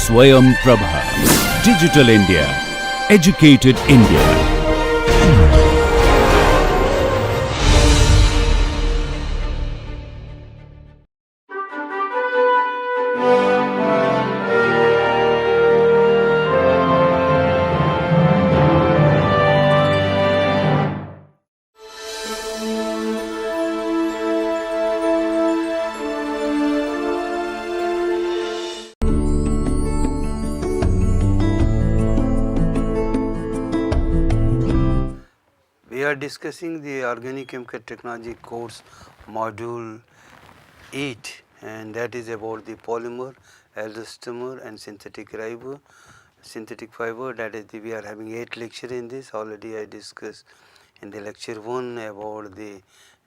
Swayam Prabha. Digital India. Educated India. We are discussing the Organic Chemical Technology course module 8, and that is about the polymer, elastomer and synthetic fiber. That is we are having 8 lecture in this. Already I discussed in the lecture 1 about the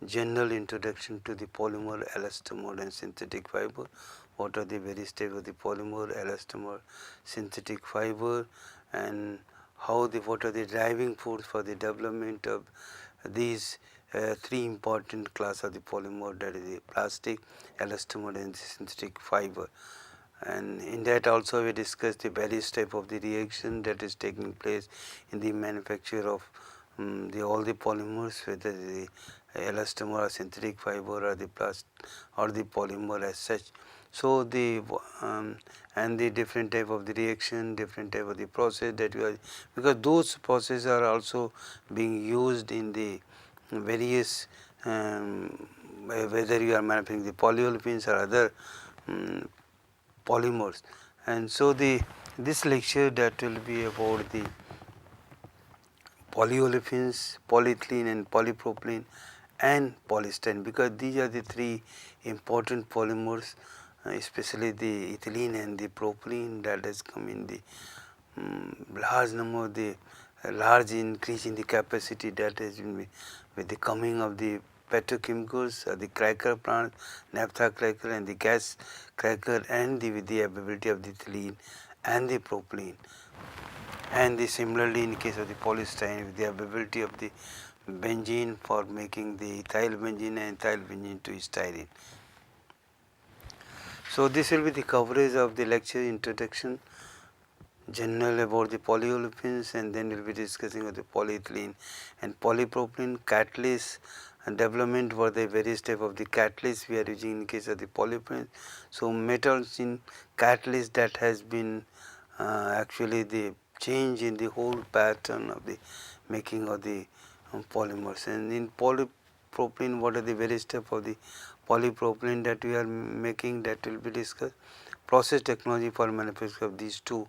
general introduction to the polymer, elastomer and synthetic fiber. What are the various types of the polymer, elastomer, synthetic fiber, and what are the driving force for the development of these 3 important class of the polymer, that is the plastic, elastomer and synthetic fiber. And in that also we discussed the various type of the reaction that is taking place in the manufacture of all the polymers, whether the elastomer or synthetic fiber or the plastic or the polymer as such. So the and the different type of the reaction, different type of the process that we are, because those processes are also being used in the various whether you are manufacturing the polyolefins or other polymers. And so this lecture that will be about the polyolefins, polyethylene and polypropylene and polystyrene, because these are the 3 important polymers, especially the ethylene and the propylene, that has come in the large number, the large increase in the capacity that has been with the coming of the petrochemicals, the cracker plant, naphtha cracker and the gas cracker, and with the availability of the ethylene and the propylene. And similarly in case of the polystyrene, with the availability of the benzene for making the ethyl benzene and ethyl benzene to styrene. So this will be the coverage of the lecture introduction, general about the polyolefins, and then we will be discussing of the polyethylene and polypropylene, catalyst and development for the various type of the catalysts we are using in case of the polyolefins. So metals in catalyst that has been actually the change in the whole pattern of the making of the polymers. And in polypropylene, what are the various type of the polypropylene that we are making, that will be discussed. Process technology for manufacture of these 2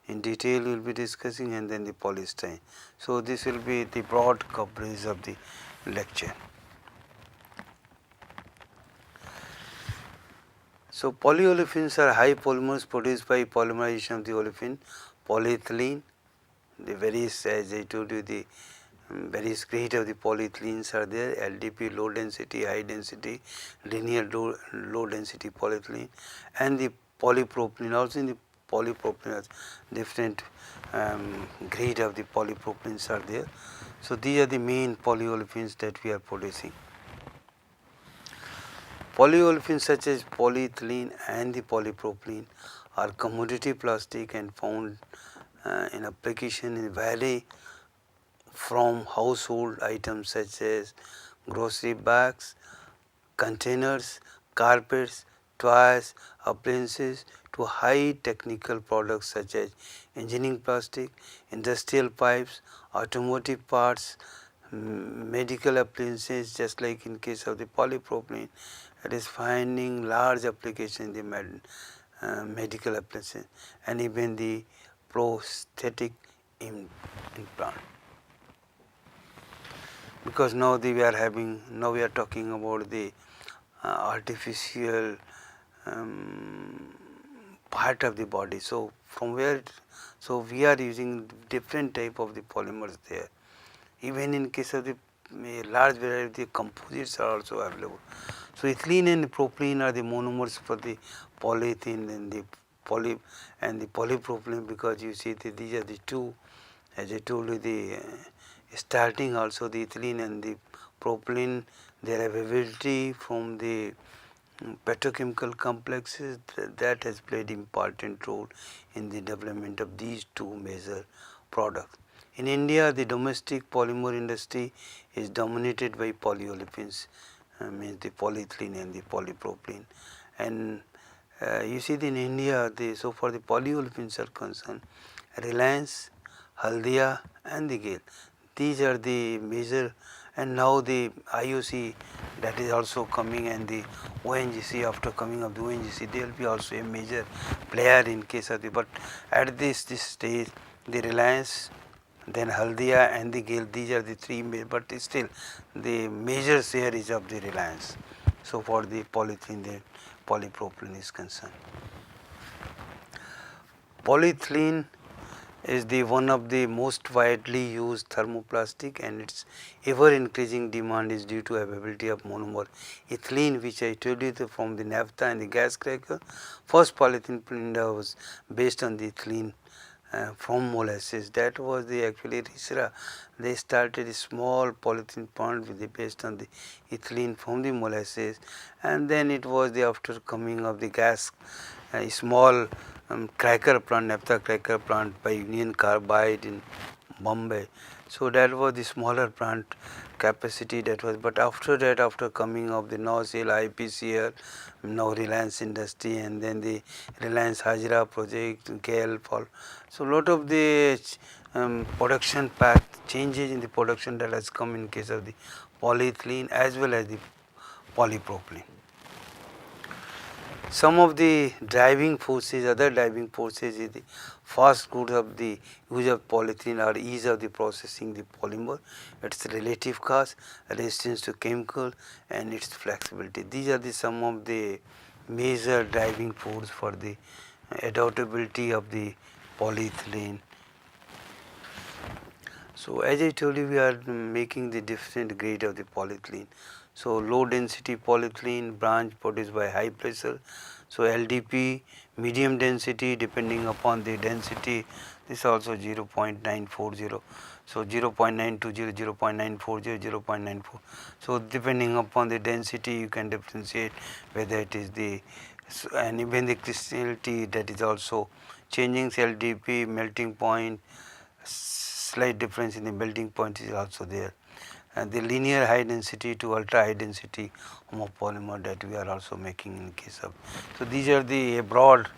in detail we will be discussing, and then the polystyrene. So this will be the broad coverage of the lecture. So polyolefins are high polymers produced by polymerization of the olefin. Polyethylene, the various, as I told you, the various grade of the polyethylenes are there: LDP, low density, high density, linear low density polyethylene, and the polypropylene. Also in the polypropylene, different grade of the polypropylenes are there. So these are the main polyolefins that we are producing. Polyolefins such as polyethylene and the polypropylene are commodity plastic and found in application in vary from household items such as grocery bags, containers, carpets, toys, appliances, to high technical products such as engineering plastic, industrial pipes, automotive parts, medical appliances. Just like in case of the polypropylene, it is finding large application in the medical appliances and even the prosthetic implant. Because now we are talking about the artificial part of the body. So from where, so we are using different type of the polymers there. Even in case of the large variety of composites are also available. So ethylene and propylene are the monomers for the polyethylene and the polypropylene, because you see that these are the 2, as I told you, the starting also the ethylene and the propylene, their availability from the petrochemical complexes, that has played important role in the development of these two major products. In India, the domestic polymer industry is dominated by polyolefins, means the polyethylene and the polypropylene. And you see in India, so far the polyolefins are concerned, Reliance, Haldia and the GAIL, these are the major, and now the IOC that is also coming, and the ONGC, after coming of the ONGC, they will be also a major player in case of the, but at this stage the Reliance, then Haldia and the GAIL, these are the three, but still the major share is of the Reliance. So for the polyethylene, the polypropylene is concerned. Polyethylene is the one of the most widely used thermoplastic, and its ever increasing demand is due to availability of monomer ethylene, which I told you from the naphtha and the gas cracker. First polyethylene plant was based on the ethylene from molasses. That was the actually Risra. They started a small polyethylene plant with based on the ethylene from the molasses, and then it was the after coming of the gas small cracker plant, naphtha cracker plant by Union Carbide in Bombay. So that was the smaller plant capacity that was, but after that, after coming of the NOSL, IPCL, now Reliance Industry, and then the Reliance Hajra project, GAIL, so lot of the production path changes in the production that has come in case of the polyethylene as well as the polypropylene. Some of the driving forces, other driving forces is the fast growth of the use of polyethylene or ease of the processing the polymer, its relative cost, resistance to chemical, and its flexibility. These are the some of the major driving force for the adaptability of the polyethylene. So as I told you, we are making the different grade of the polyethylene. So low density polyethylene branch produced by high pressure. So LDP, medium density, depending upon the density, this also 0.940. So 0.920, 0.940, 0.94. So depending upon the density, you can differentiate whether it is the, and even the crystallinity, that is also changing. LDP melting point, slight difference in the melting point is also there, and the linear high density to ultra high density homopolymer that we are also making in case of. So these are the broad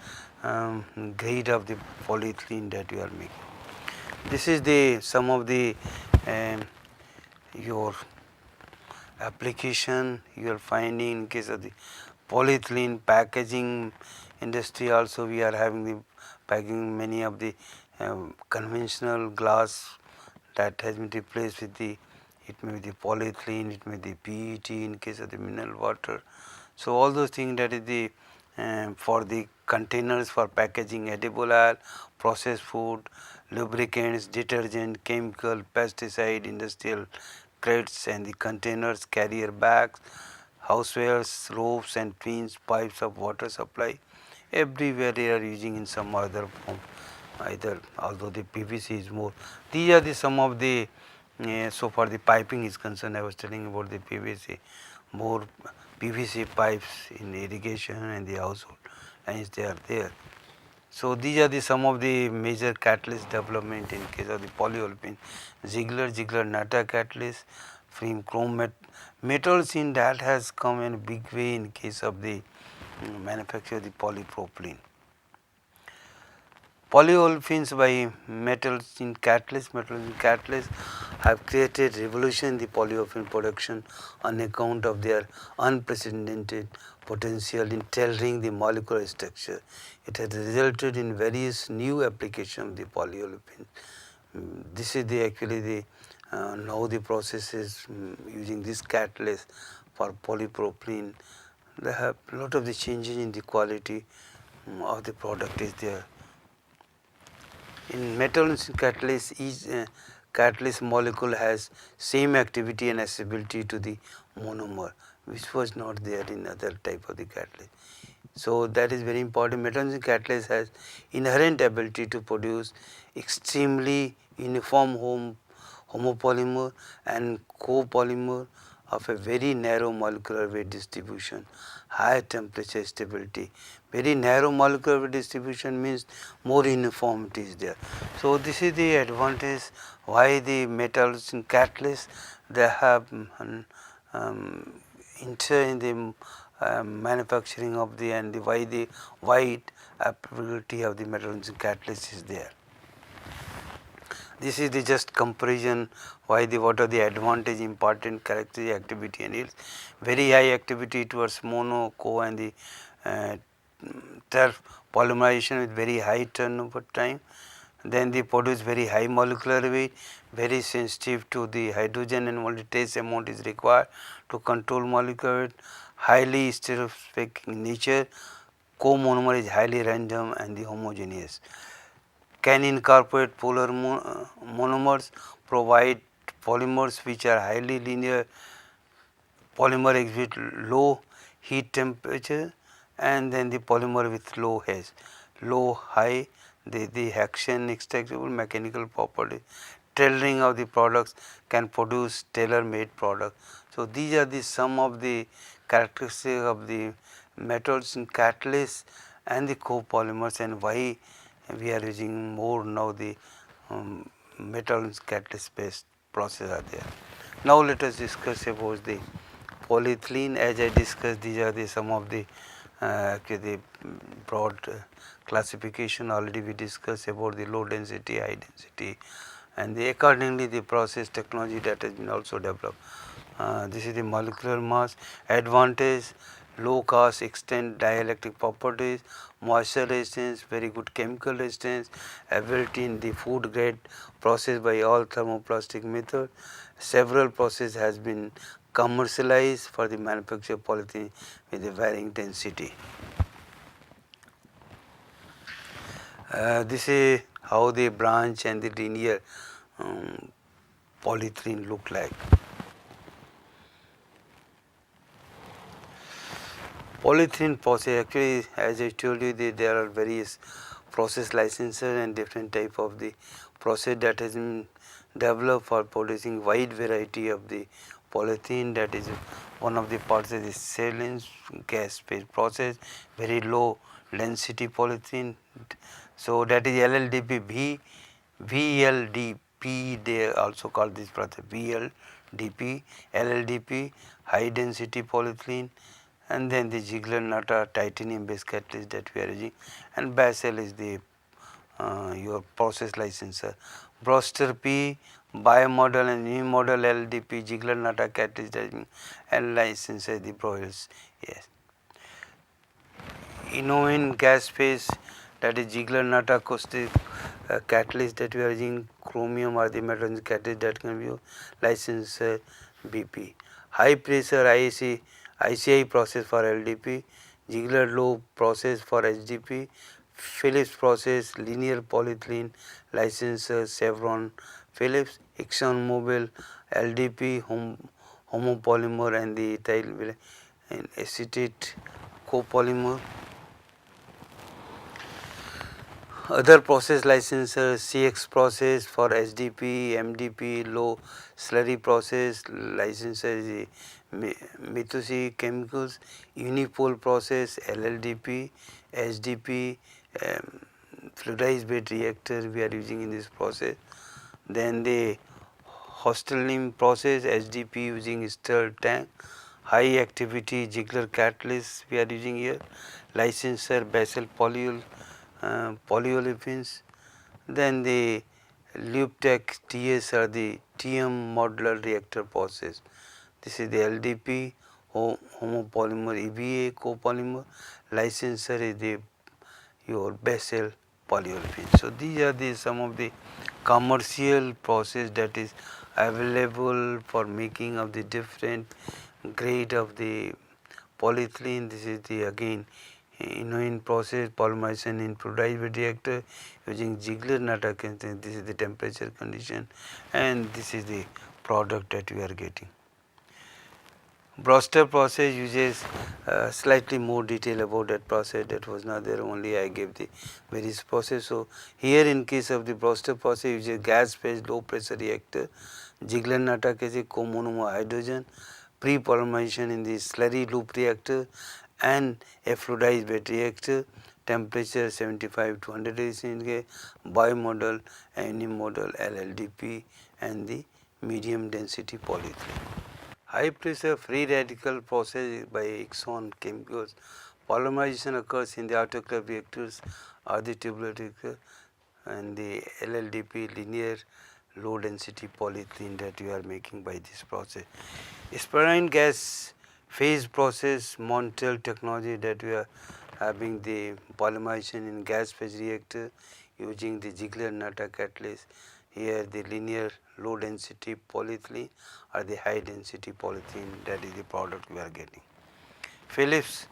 grade of the polyethylene that we are making. This is the some of the your application you are finding in case of the polyethylene packaging industry. Also we are having the packaging many of the conventional glass that has been replaced with the, it may be the polyethylene, it may be the PET in case of the mineral water. So all those things, that is the for the containers for packaging edible oil, processed food, lubricants, detergent, chemical, pesticide, industrial crates, and the containers, carrier bags, housewares, ropes and pins, pipes of water supply. Everywhere they are using in some other form, either, although the PVC is more. These are the some of the so far the piping is concerned. I was telling about the PVC, more PVC pipes in irrigation and the household, and they are there. So these are the some of the major catalyst development in case of the polyolefin. Ziegler Natta catalyst, from chrome metals in that has come in a big way in case of the manufacture of the polypropylene. Polyolefins by metals in catalyst have created revolution in the polyolefin production on account of their unprecedented potential in tailoring the molecular structure. It has resulted in various new applications of the polyolefin. This is the actually the now the process is using this catalyst for polypropylene. They have a lot of the changes in the quality of the product is there. In metals catalyst, each catalyst molecule has same activity and accessibility to the monomer, which was not there in other type of the catalyst. So that is very important. Metals catalyst has inherent ability to produce extremely uniform homopolymer and copolymer of a very narrow molecular weight distribution, high temperature stability. Very narrow molecular weight distribution means more uniformity is there. So this is the advantage why the metals in catalyst they have enter in the manufacturing of the and the why the wide applicability of the metals in catalyst is there. This is the just comparison why the what are the advantage, important characteristic, activity and yields. Very high activity towards mono, co and the turf polymerization with very high turnover time. Then they produce very high molecular weight, very sensitive to the hydrogen and only trace amount is required to control molecular weight, highly stereoscopic in nature, co-monomer is highly random and the homogeneous. Can incorporate polar monomers, provide polymers which are highly linear, polymer exhibit low heat temperature and then the polymer with low H, low high the action extractable mechanical property, tailoring of the products can produce tailor made product. So these are the some of the characteristics of the metals in catalysts and the copolymers and why we are using more now the metals catalyst based process are there. Now let us discuss about the polyethylene. As I discussed, these are the some of the broad classification. Already we discussed about the low density, high density, and accordingly the process technology that has been also developed. This is the molecular mass advantage, low cost, extend dielectric properties, moisture resistance, very good chemical resistance, ability in the food grade process by all thermoplastic method. Several process has been commercialized for the manufacture of polyethylene with a varying density. This is how the branch and the linear polyethylene look like. Polyethylene process, actually as I told you there are various process licenses and different type of the process that has been developed for producing wide variety of the polyethylene. That is one of the process is saline gas phase process, very low density polyethylene. So that is LLDP, VLDP they also call this process VLDP, LLDP, high density polyethylene, and then the Ziegler-Natta titanium based catalyst that we are using, and Basel is the your process licensor. Brewster P, biomodel and new model LDP, Ziegler-Natta catalyst and licensor the Broyles. Yes. Innovin gas phase, that is Ziegler-Natta caustic catalyst that we are using, chromium or the metals catalyst that can be licensor BP. High pressure ICI process for LDP, Ziegler low process for HDP, Phillips process linear polyethylene licensor Chevron Phillips, ExxonMobil LDP homopolymer and the ethyl acetate copolymer. Other process licensors, CX process for SDP, MDP, low slurry process licensor is Mitsubishi Chemicals, Unipol process, LLDP, SDP, fluidized bed reactor we are using in this process. Then the Hostelim process, SDP using stirred tank, high activity Ziegler catalyst we are using here, licensor Basel Polyolefins. Then the Lubtech TS are the TM modular reactor process. This is the LDP homopolymer EVA copolymer, licensor is the your Basel Polyolefins. So these are the some of the commercial process that is available for making of the different grade of the polyethylene. This is the again in process polymerization in fluidized reactor using Ziegler-Natta. This is the temperature condition and this is the product that we are getting. Brewster process uses slightly more detail about that process, that was not there, only I gave the various process. So here in case of the Brewster process uses gas phase low pressure reactor, Ziegler-Natta case comonomer hydrogen, pre-polymerization in the slurry loop reactor and a fluidized bed reactor, temperature 75 to 100 degrees centigrade, bimodal, unimodal LLDP and the medium density polyethylene. High pressure free radical process by Exxon chemicals. Polymerization occurs in the autoclave reactors or the tubular reactor and the LLDP linear low density polyethylene that we are making by this process. Spiraling gas phase process Montel technology that we are having the polymerization in gas phase reactor using the Ziegler-Natta catalyst. Here the linear low density polyethylene or the high density polyethylene, that is the product we are getting. Phillips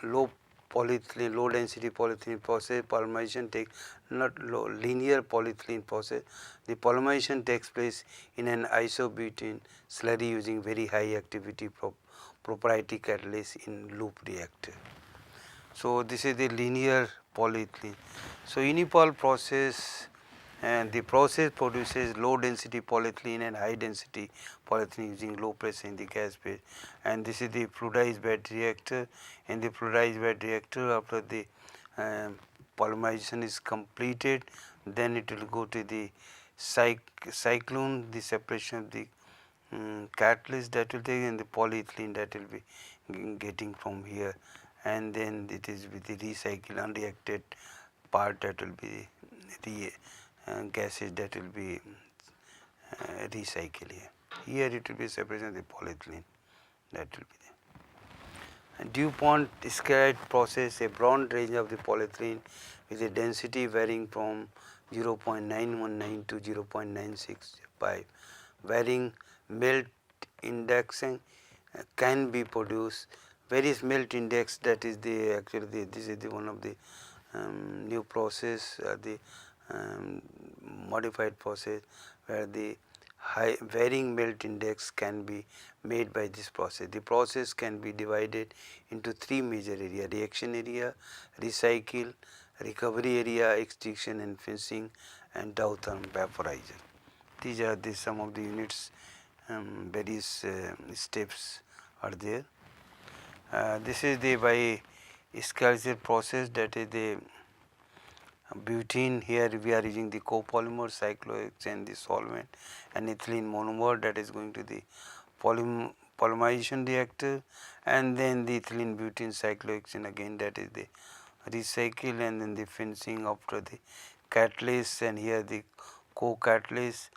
low polyethylene, low density polyethylene process, polymerization takes not low, linear polyethylene process. The polymerization takes place in an isobutene slurry using very high activity proprietary catalyst in loop reactor. So this is the linear polyethylene. So unipol process, and the process produces low density polyethylene and high density polyethylene using low pressure in the gas phase, and this is the fluidized bed reactor. In the fluidized bed reactor, after the polymerization is completed, then it will go to the cyclone, the separation of the catalyst that will take, and the polyethylene that will be getting from here, and then it is with the recycled unreacted part that will be the gases that will be recycled here. Here it will be separation of the polyethylene that will be there. And DuPont scaled process a broad range of the polyethylene with a density varying from 0.919 to 0.965. Varying melt indexing can be produced. Various melt index, that is the actually this is the one of the new process, the modified process where the high varying melt index can be made by this process. The process can be divided into three major areas: reaction area, recycle, recovery area, extraction and finishing, and down vaporizer. These are the some of the units, various steps are there. This is the by Scalzi process, that is the butene. Here we are using the copolymer cyclohexane and the solvent and ethylene monomer that is going to the polymerization reactor, and then the ethylene butene cyclohexane again, that is the recycle, and then the finishing after the catalyst, and here the co-catalyst,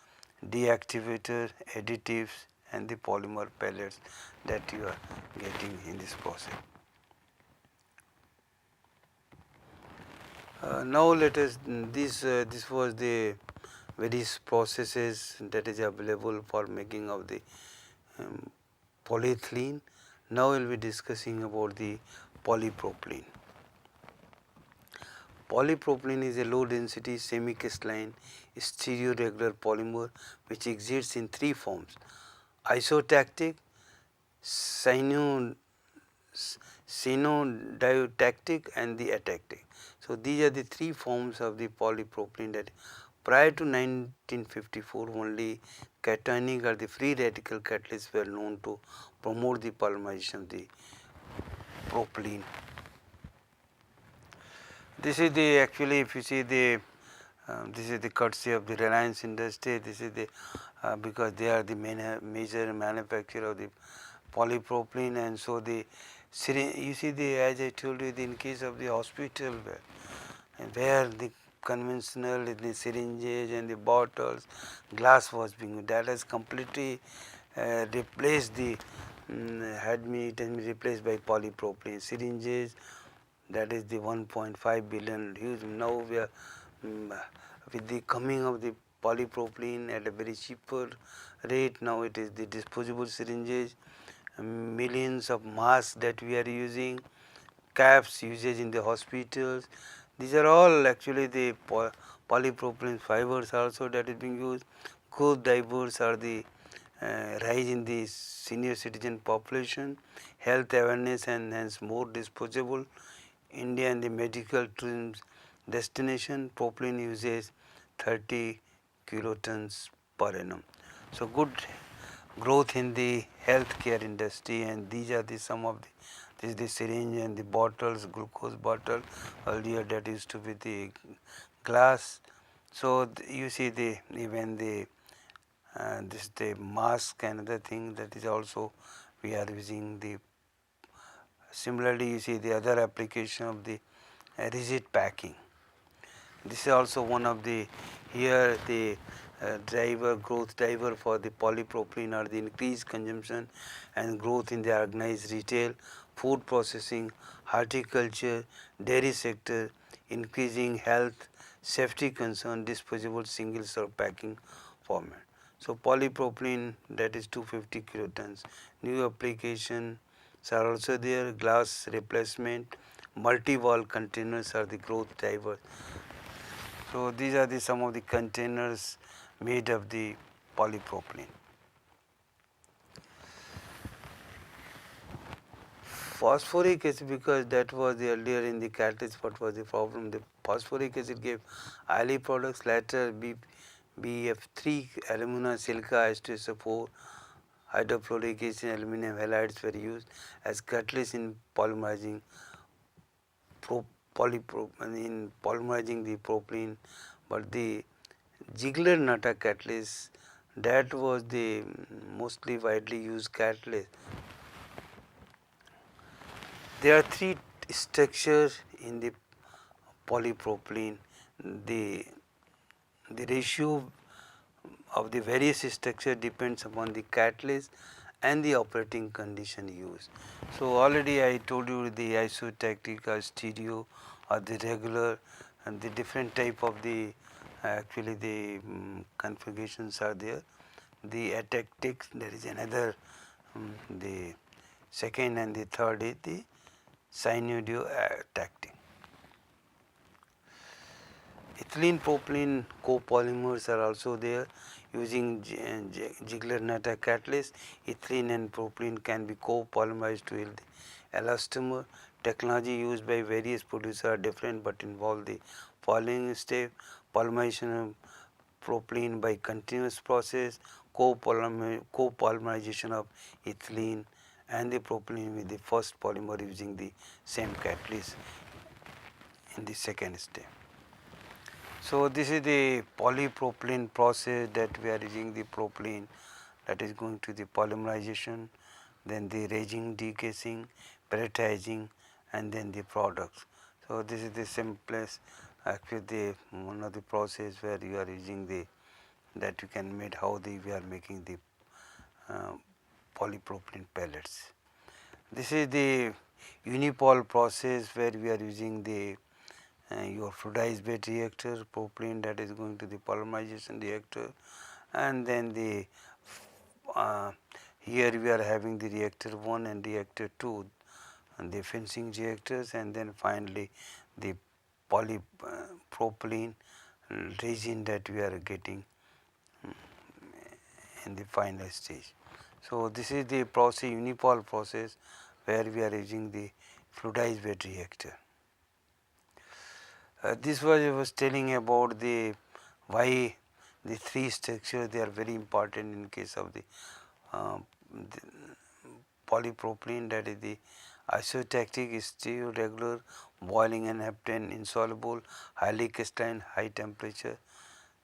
deactivator, additives and the polymer pellets that you are getting in this process. Now let us this was the various processes that is available for making of the polyethylene. Now we will be discussing about the polypropylene. Polypropylene is a low density semi-crystalline stereoregular polymer which exists in three forms: isotactic, cyanodiotactic and the atactic. So these are the three forms of the polypropylene that prior to 1954 only cationic or the free radical catalysts were known to promote the polymerization of the propylene. This is the actually, if you see the this is the courtesy of the Reliance industry. This is the because they are the major manufacturer of the polypropylene, and so the you see the, as I told you, in case of the hospital where the conventional the syringes and the bottles glass was being, that has completely replaced the it has been replaced by polypropylene syringes. That is the 1.5 billion huge. Now we are with the coming of the polypropylene at a very cheaper rate. Now it is the disposable syringes, millions of masks that we are using, caps usage in the hospitals. These are all actually the polypropylene fibers also that is being used. Growth drivers are the rise in the senior citizen population, health awareness and hence more disposable. India and the medical tourism destination, propylene uses 30 kilotons per annum. So good growth in the healthcare industry, and these are the some of the, this is the syringe and the bottles, glucose bottle. Earlier that used to be the glass. So you see the even the this the mask, another thing that is also we are using the. Similarly, you see the other application of the rigid packing. This is also one of the here the growth driver for the polypropylene are the increased consumption and growth in the organized retail, food processing, horticulture, dairy sector, increasing health, safety concern, disposable single serve packing format. So polypropylene, that is 250 kilotons. New applications are also there, glass replacement, multi-wall containers are the growth drivers. So these are the some of the containers made of the polypropylene. Phosphoric acid, because that was the earlier in the catalyst, what was the problem? The phosphoric acid gave oily products, later BF3 alumina silica H2SO4 hydrofluoric acid and aluminum halides were used as catalysts in polymerizing the propylene, but the Ziegler-Natta catalyst, that was the mostly widely used catalyst. There are three structures in the polypropylene. The ratio of the various structure depends upon the catalyst and the operating condition used. So already I told you the isotactic or stereo or the regular, and the different type of the actually the configurations are there. The atactic, there is another the second and the third is the cyanodio-atactic. Ethylene propylene copolymers are also there. Using Ziegler-Natta catalyst, ethylene and propylene can be copolymerized to yield the elastomer. Technology used by various producers are different but involve the following step: polymerization of propylene by continuous process, copolymerization of ethylene and the propylene with the first polymer using the same catalyst in the second step. So this is the polypropylene process that we are using the propylene, that is going to the polymerization, then the raging, decasing, pelletizing, and then the products. So this is the simplest actually the one of the process where you are using the that you can make how we are making the polypropylene pellets. This is the unipole process where we are using the your fluidized bed reactor, propylene, that is going to the polymerization reactor, and then the here we are having the reactor 1 and reactor 2, and the fencing reactors, and then finally the polypropylene resin that we are getting in the final stage. So this is the process, unipole process, where we are using the fluidized bed reactor. This was I was telling about the why the three structures, they are very important in case of the polypropylene, that is the isotactic, stereoregular, boiling and heptane, insoluble, highly crystalline, high temperature.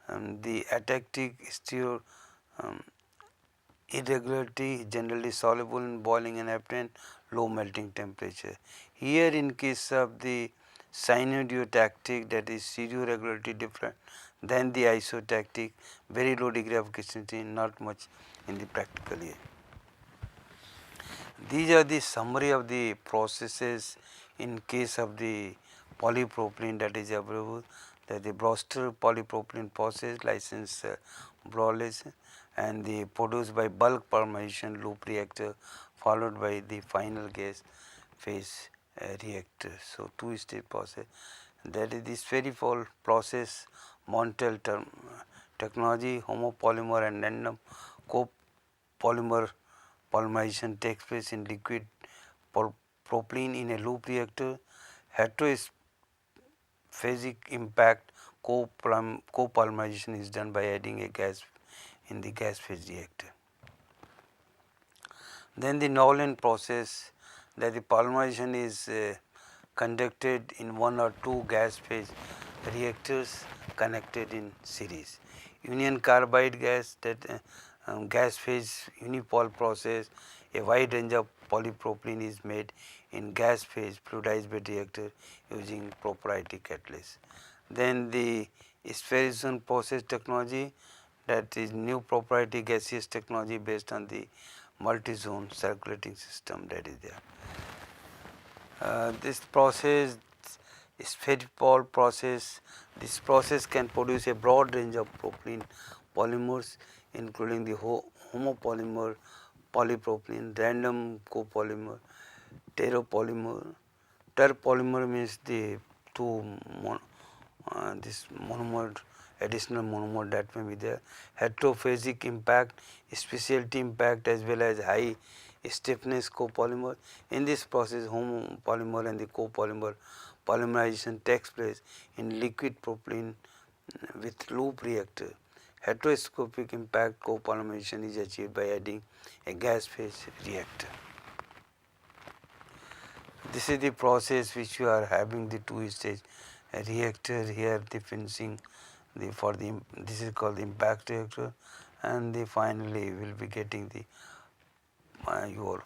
The atactic, stereo irregularity, generally soluble in boiling and heptane, low melting temperature. Here in case of the cyanoidotactic, that is stereo regularity different than the isotactic, very low degree of crystallinity, not much in the practical area. These are the summary of the processes in case of the polypropylene that is available, that the Brewster polypropylene process, license Brawless, and the produced by bulk polymerization loop reactor followed by the final gas phase reactor. So two-stage process, that is the spherical process, Montel technology, homopolymer and random copolymer polymerization takes place in liquid propylene in a loop reactor. Heterophasic impact copolymerization is done by adding a gas in the gas phase reactor. Then the Knowland process, that the polymerization is conducted in one or two gas phase reactors connected in series. Union carbide gas, that gas phase unipole process, a wide range of polypropylene is made in gas phase fluidized bed reactor using proprietary catalyst. Then the spherization process technology, that is new proprietary gaseous technology based on the multi-zone circulating system that is there. This process, spherical process, this process can produce a broad range of propylene polymers including the homopolymer, polypropylene, random copolymer, pteropolymer. Terpolymer means the two this monomer, additional monomer that may be there, heterophasic impact, specialty impact as well as high stiffness copolymer. In this process, homopolymer and the copolymer polymerization takes place in liquid propylene with loop reactor. Heteroscopic impact copolymerization is achieved by adding a gas phase reactor. This is the process which you are having the two-stage reactor here, the finishing for the this is called the impact reactor, and the finally will be getting the your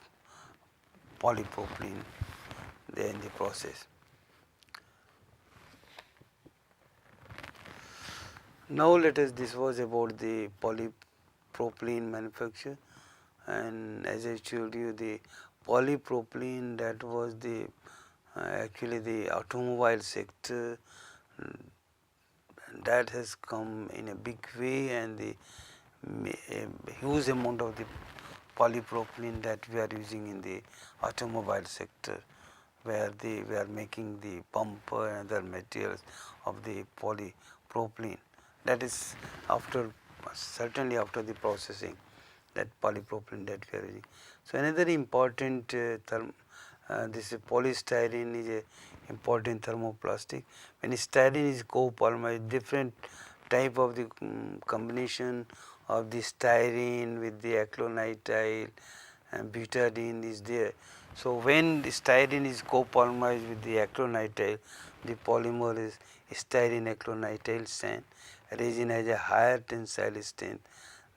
polypropylene there in the process. Now let us, this was about the polypropylene manufacture, and as I showed you the polypropylene, that was the actually the automobile sector that has come in a big way, and the a huge amount of the polypropylene that we are using in the automobile sector, where we are making the bumper and other materials of the polypropylene. That is after, certainly after the processing, that polypropylene that we are using. So another important this polystyrene is a important thermoplastic. When styrene is copolymerized, different type of the combination of the styrene with the acrylonitrile and butadiene is there. So when the styrene is copolymerized with the acrylonitrile, the polymer is styrene acrylonitrile sand. Resin has a higher tensile strength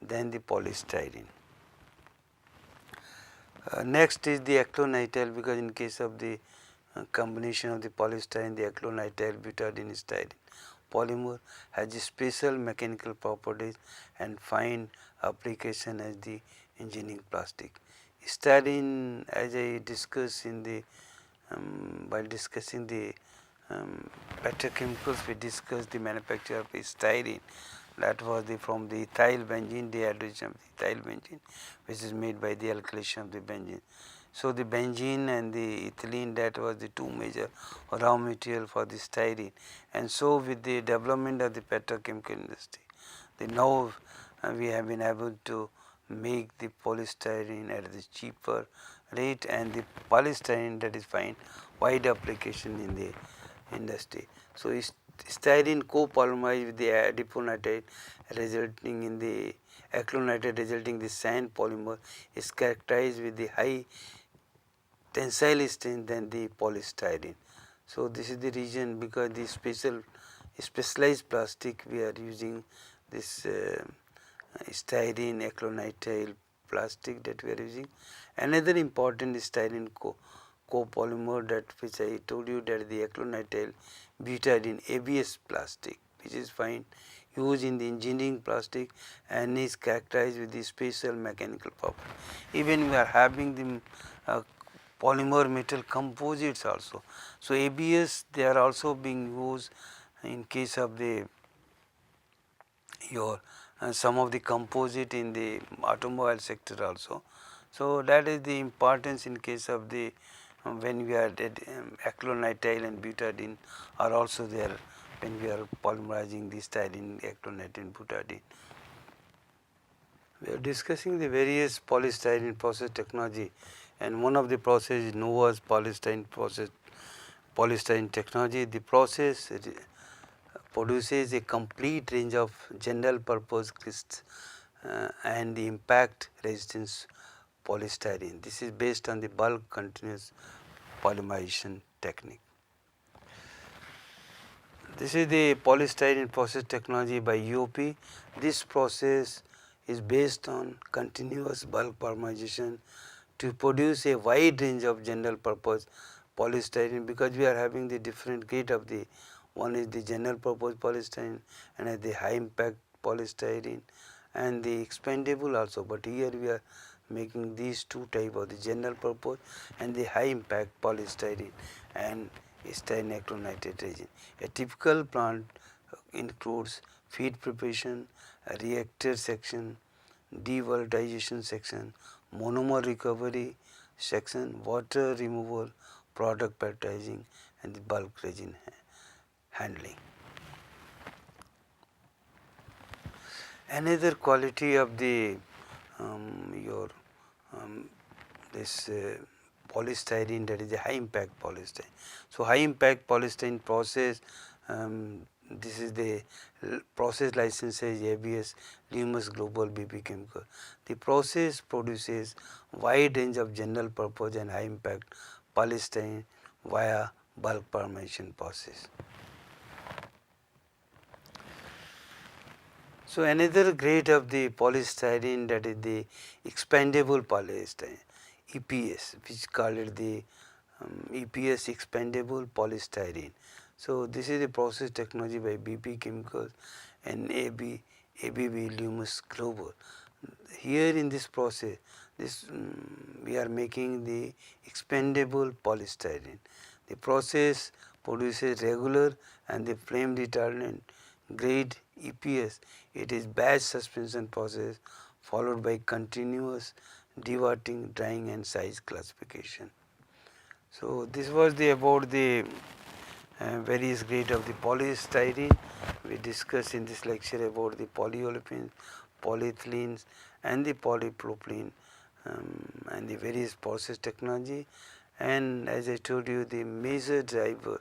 than the polystyrene. Next is the acrylonitrile, because in case of the combination of the polystyrene, the acrylonitrile butadiene styrene polymer has special mechanical properties and fine application as the engineering plastic. Styrene, as I discussed in the while discussing the petrochemicals, we discussed the manufacture of styrene. That was from the ethyl benzene, dehydrogenation of the ethyl benzene, which is made by the alkylation of the benzene. So the benzene and the ethylene, that was the two major raw material for the styrene. And so with the development of the petrochemical industry, now we have been able to make the polystyrene at the cheaper rate, and the polystyrene that is find wide application in the industry. So styrene copolymerized with the adiponatite resulting in the acrylonitrile resulting in the sand polymer is characterized with the high tensile strength than the polystyrene. So this is the reason, because the specialized plastic we are using this styrene acrylonitrile plastic that we are using. Another important styrene copolymer, that which I told you, that the acrylonitrile butadiene ABS plastic, which is used in the engineering plastic and is characterized with the special mechanical property. Even we are having the polymer metal composites also. So ABS, they are also being used in case of the some of the composite in the automobile sector also. So that is the importance in case of the when we are acrylonitrile and butadiene are also there when we are polymerizing the styrene, acrylonitrile and butadiene. We are discussing the various polystyrene process technology, and one of the process is Nova's polystyrene technology. The process produces a complete range of general purpose crysts and the impact resistance polystyrene. This is based on the bulk continuous polymerization technique. This is the polystyrene process technology by UOP. This process is based on continuous bulk polymerization to produce a wide range of general purpose polystyrene, because we are having the different grade of the, one is the general purpose polystyrene and the high impact polystyrene and the expandable also, but here we are making these two type of the general purpose and the high impact polystyrene and styrene acrylonitrile resin. A typical plant includes feed preparation, a reactor section, devolatilization section, monomer recovery section, water removal, product packaging and the bulk resin handling. Another quality of the this polystyrene, that is a high impact polystyrene. So, high impact polystyrene process, this is the process license is ABS Lumus Global BP Chemical. The process produces wide range of general purpose and high impact polystyrene via bulk polymerization process. So, another grade of the polystyrene, that is the expandable polystyrene, EPS, which called it the EPS expandable polystyrene. So, this is the process technology by BP Chemicals and ABB Lumus Global. Here in this process, we are making the expandable polystyrene. The process produces regular and the flame retardant grade EPS. It is batch suspension process followed by continuous dewating, drying and size classification. So, this was the about the various grade of the polystyrene. We discussed in this lecture about the polyolefins, polyethylenes and the polypropylene and the various process technology, and as I told you, the major driver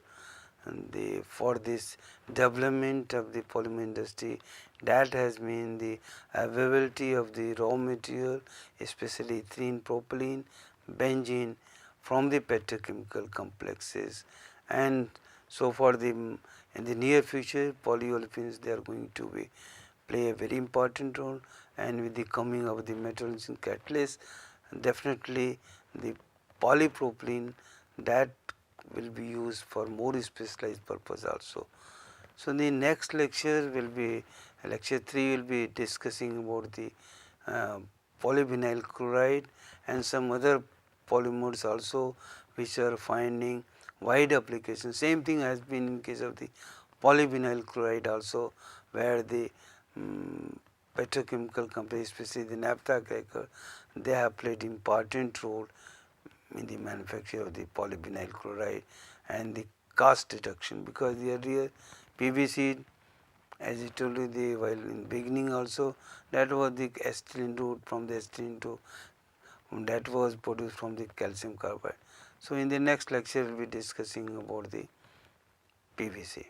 for this development of the polymer industry, that has been the availability of the raw material, especially ethylene, propylene, benzene from the petrochemical complexes. And so for the in the near future, polyolefins, they are going to play a very important role, and with the coming of the metallurgical catalyst, definitely the polypropylene, that will be used for more specialized purpose also. So, the next lecture will be lecture 3 will be discussing about the polyvinyl chloride and some other polymers also, which are finding wide application. Same thing has been in case of the polyvinyl chloride also, where the petrochemical companies, especially the naphtha cracker, they have played important role in the manufacture of the polyvinyl chloride and the cost reduction, because the earlier PVC, as I told you the while in beginning also, that was the acetylene route, from the acetylene to that was produced from the calcium carbide. So, in the next lecture we will be discussing about the PVC.